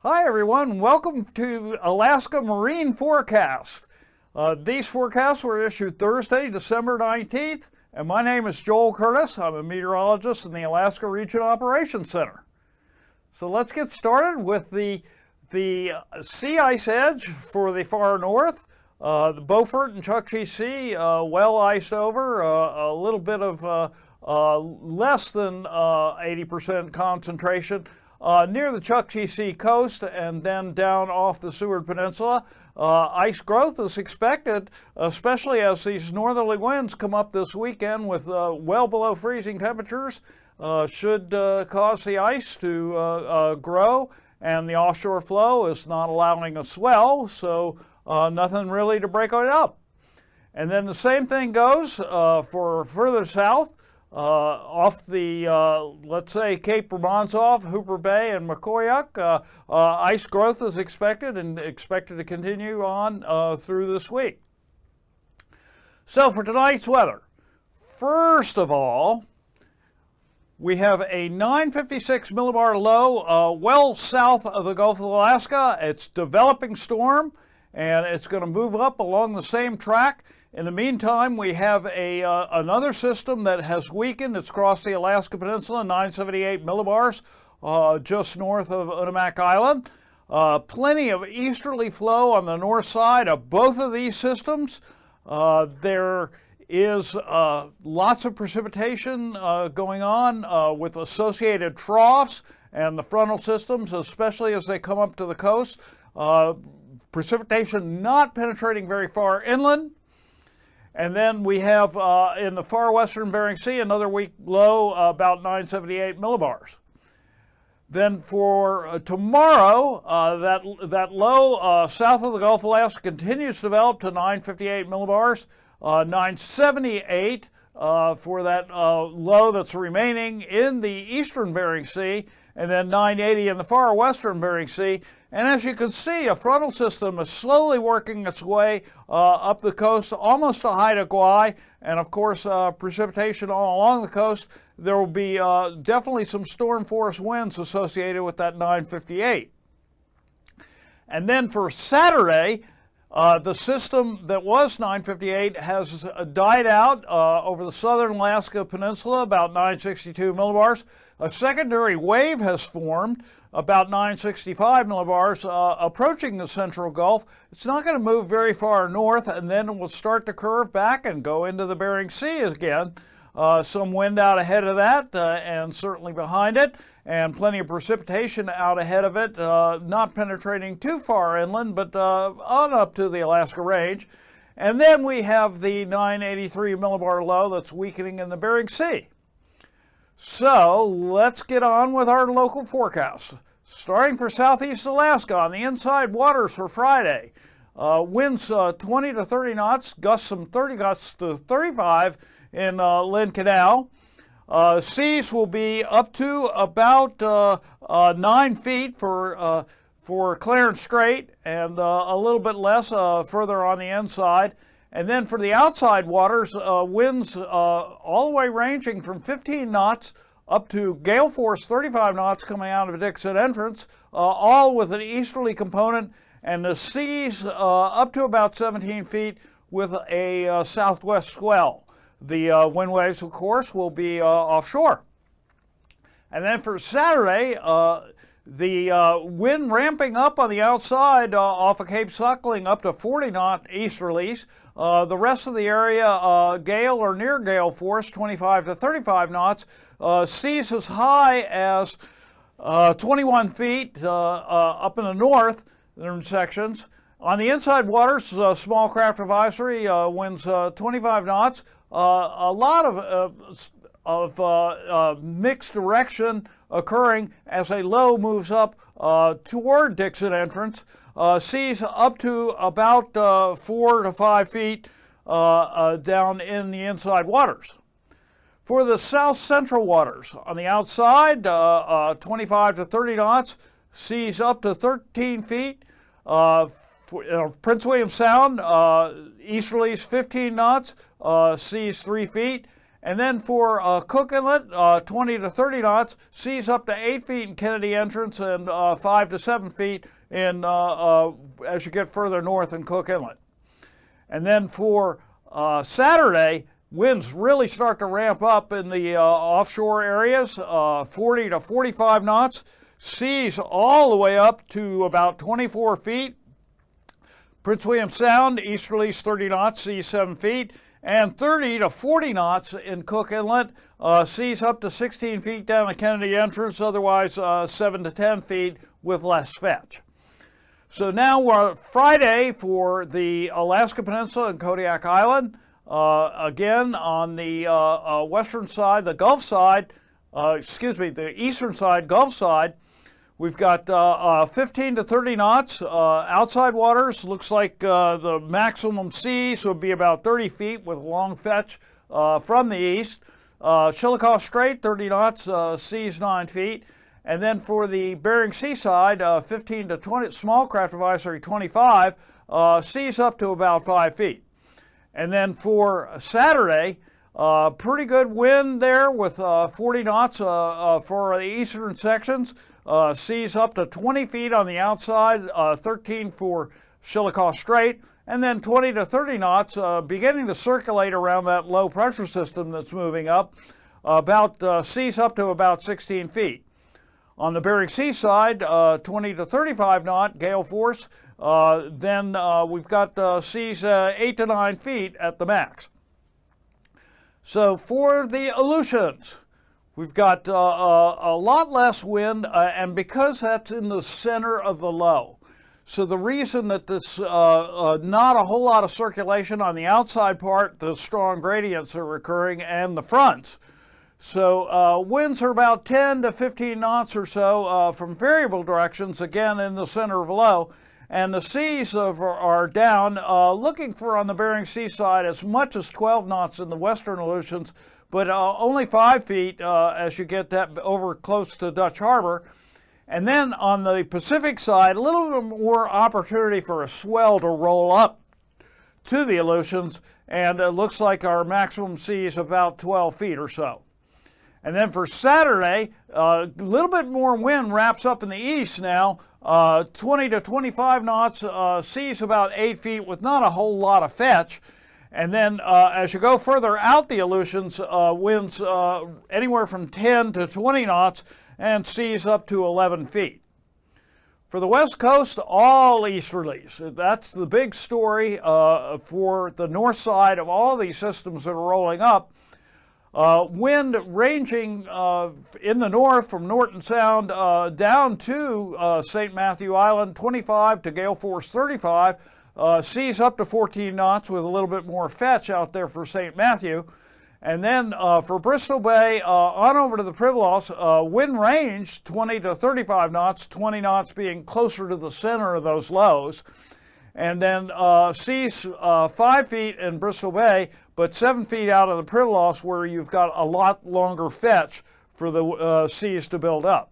Hi everyone, welcome to Alaska Marine Forecast. These forecasts were issued Thursday, December 19th, and my name is Joel Curtis. I'm a meteorologist in the Alaska Region Operations Center. So let's get started with the sea ice edge for the far north. The Beaufort and Chukchi Sea well iced over, a little bit of less than 80% concentration near the Chukchi Sea coast and then down off the Seward Peninsula. Ice growth is expected, especially as these northerly winds come up this weekend with well below freezing temperatures. Should cause the ice to grow, and the offshore flow is not allowing a swell, so nothing really to break it up. And then the same thing goes for further south. Off the, let's say, Cape Romanzoff, Hooper Bay, and Makoyak, ice growth is expected and expected to continue on through this week. So for tonight's weather, first of all, we have a 956 millibar low well south of the Gulf of Alaska. It's developing storm, and it's going to move up along the same track. In the meantime, we have another system that has weakened. It's crossed the Alaska Peninsula, 978 millibars, just north of Unimak Island. Plenty of easterly flow on the north side of both of these systems. There is lots of precipitation going on with associated troughs and the frontal systems, especially as they come up to the coast. Precipitation not penetrating very far inland. And then we have in the far western Bering Sea another weak low about 978 millibars. Then for tomorrow, that low south of the Gulf of Alaska continues to develop to 958 millibars, 978 for that low that's remaining in the eastern Bering Sea, and then 980 in the far western Bering Sea. And as you can see, a frontal system is slowly working its way up the coast, almost to Haida Gwaii, and of course precipitation all along the coast. There will be definitely some storm force winds associated with that 958. And then for Saturday, the system that was 958 has died out over the southern Alaska Peninsula, about 962 millibars. A secondary wave has formed about 965 millibars approaching the central Gulf. It's not going to move very far north, and then it will start to curve back and go into the Bering Sea again. Some wind out ahead of that and certainly behind it, and plenty of precipitation out ahead of it, not penetrating too far inland, but on up to the Alaska Range. And then we have the 983 millibar low that's weakening in the Bering Sea. So let's get on with our local forecasts. Starting for southeast Alaska on the inside waters for Friday. Winds 20 to 30 knots, gusts from 30 gusts to 35 in Lynn Canal. Seas will be up to about 9 feet for Clarence Strait, and a little bit less further on the inside. And then for the outside waters, winds all the way ranging from 15 knots up to gale force 35 knots coming out of Dixon Entrance, all with an easterly component, and the seas up to about 17 feet with a southwest swell. The wind waves, of course, will be offshore. And then for Saturday, the wind ramping up on the outside off of Cape Suckling up to 40 knot easterlies. The rest of the area, gale or near gale force, 25 to 35 knots. Seas as high as 21 feet up in the northern sections. On the inside waters, small craft advisory, winds 25 knots. A lot of mixed direction occurring as a low moves up toward Dixon Entrance. Seas up to about 4 to 5 feet down in the inside waters. For the south central waters, on the outside, 25 to 30 knots, seas up to 13 feet. Prince William Sound, easterlies 15 knots, seas 3 feet. And then for Cook Inlet, 20 to 30 knots, seas up to 8 feet in Kennedy Entrance and 5 to 7 feet in as you get further north in Cook Inlet. And then for Saturday, winds really start to ramp up in the offshore areas, 40 to 45 knots, seas all the way up to about 24 feet. Prince William Sound, easterlies 30 knots, seas 7 feet. And 30 to 40 knots in Cook Inlet, seas up to 16 feet down the Kennedy Entrance, otherwise 7 to 10 feet with less fetch. So now we're Friday for the Alaska Peninsula and Kodiak Island. Again, on the western side, the Gulf side, the eastern side, Gulf side, we've got 15 to 30 knots. Outside waters, looks like the maximum seas would be about 30 feet with long fetch from the east. Chillicothe Strait, 30 knots, seas 9 feet. And then for the Bering Sea side, 15 to 20, small craft advisory 25, seas up to about 5 feet. And then for Saturday, pretty good wind there with 40 knots for the eastern sections. Seas up to 20 feet on the outside, 13 for Chillicothe Strait, and then 20 to 30 knots beginning to circulate around that low pressure system that's moving up, about seas up to about 16 feet. On the Bering Sea side, 20 to 35 knot gale force, then we've got seas 8 to 9 feet at the max. So for the Aleutians, we've got a lot less wind, and because that's in the center of the low. So the reason that this not a whole lot of circulation on the outside part, the strong gradients are occurring, and the fronts. So winds are about 10 to 15 knots or so from variable directions, again in the center of low. And the seas are down, looking for on the Bering Sea side as much as 12 knots in the western Aleutians, but only 5 feet as you get that over close to Dutch Harbor. And then on the Pacific side, a little bit more opportunity for a swell to roll up to the Aleutians, and it looks like our maximum sea is about 12 feet or so. And then for Saturday, a little bit more wind wraps up in the east now, 20 to 25 knots, seas about 8 feet with not a whole lot of fetch. And then as you go further out the Aleutians, winds anywhere from 10 to 20 knots and seas up to 11 feet. For the west coast, all easterlies. That's the big story for the north side of all these systems that are rolling up. Wind ranging in the north from Norton Sound down to St. Matthew Island, 25 to gale force 35, seas up to 14 knots with a little bit more fetch out there for St. Matthew. And then for Bristol Bay, on over to the Pribilos, wind range 20 to 35 knots, 20 knots being closer to the center of those lows. And then seas 5 feet in Bristol Bay, but 7 feet out of the Pribilos where you've got a lot longer fetch for the seas to build up.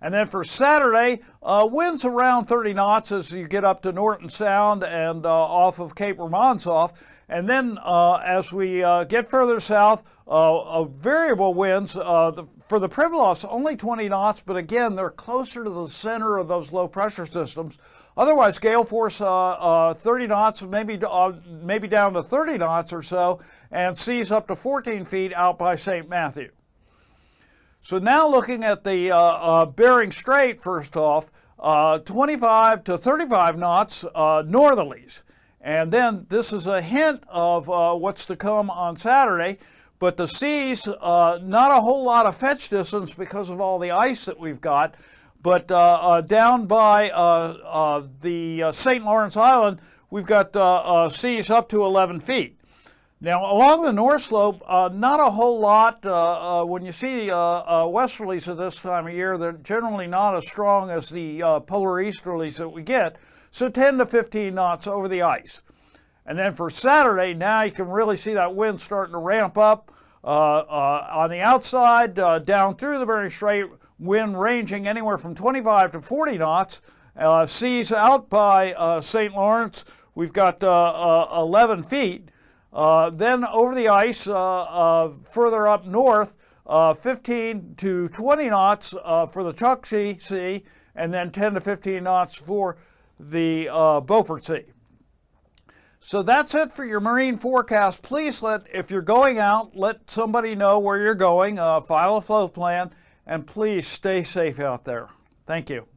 And then for Saturday, winds around 30 knots as you get up to Norton Sound and off of Cape Romanzoff. And then as we get further south, variable winds for the Pribilos, only 20 knots, but again, they're closer to the center of those low pressure systems. Otherwise, gale force 30 knots, maybe down to 30 knots or so, and seas up to 14 feet out by St. Matthew. So now looking at the Bering Strait, first off, 25 to 35 knots northerlies. And then this is a hint of what's to come on Saturday, but the seas, not a whole lot of fetch distance because of all the ice that we've got, but down by the St. Lawrence Island, we've got seas up to 11 feet. Now, along the north slope, not a whole lot. When you see westerlies at this time of year, they're generally not as strong as the polar easterlies that we get, so 10 to 15 knots over the ice. And then for Saturday, now you can really see that wind starting to ramp up. On the outside, down through the Bering Strait, wind ranging anywhere from 25 to 40 knots. Seas out by St. Lawrence, we've got 11 feet. Then over the ice, further up north, 15 to 20 knots for the Chukchi Sea, and then 10 to 15 knots for the Beaufort Sea. So that's it for your marine forecast. Please if you're going out, let somebody know where you're going, file a flow plan, and please stay safe out there. Thank you.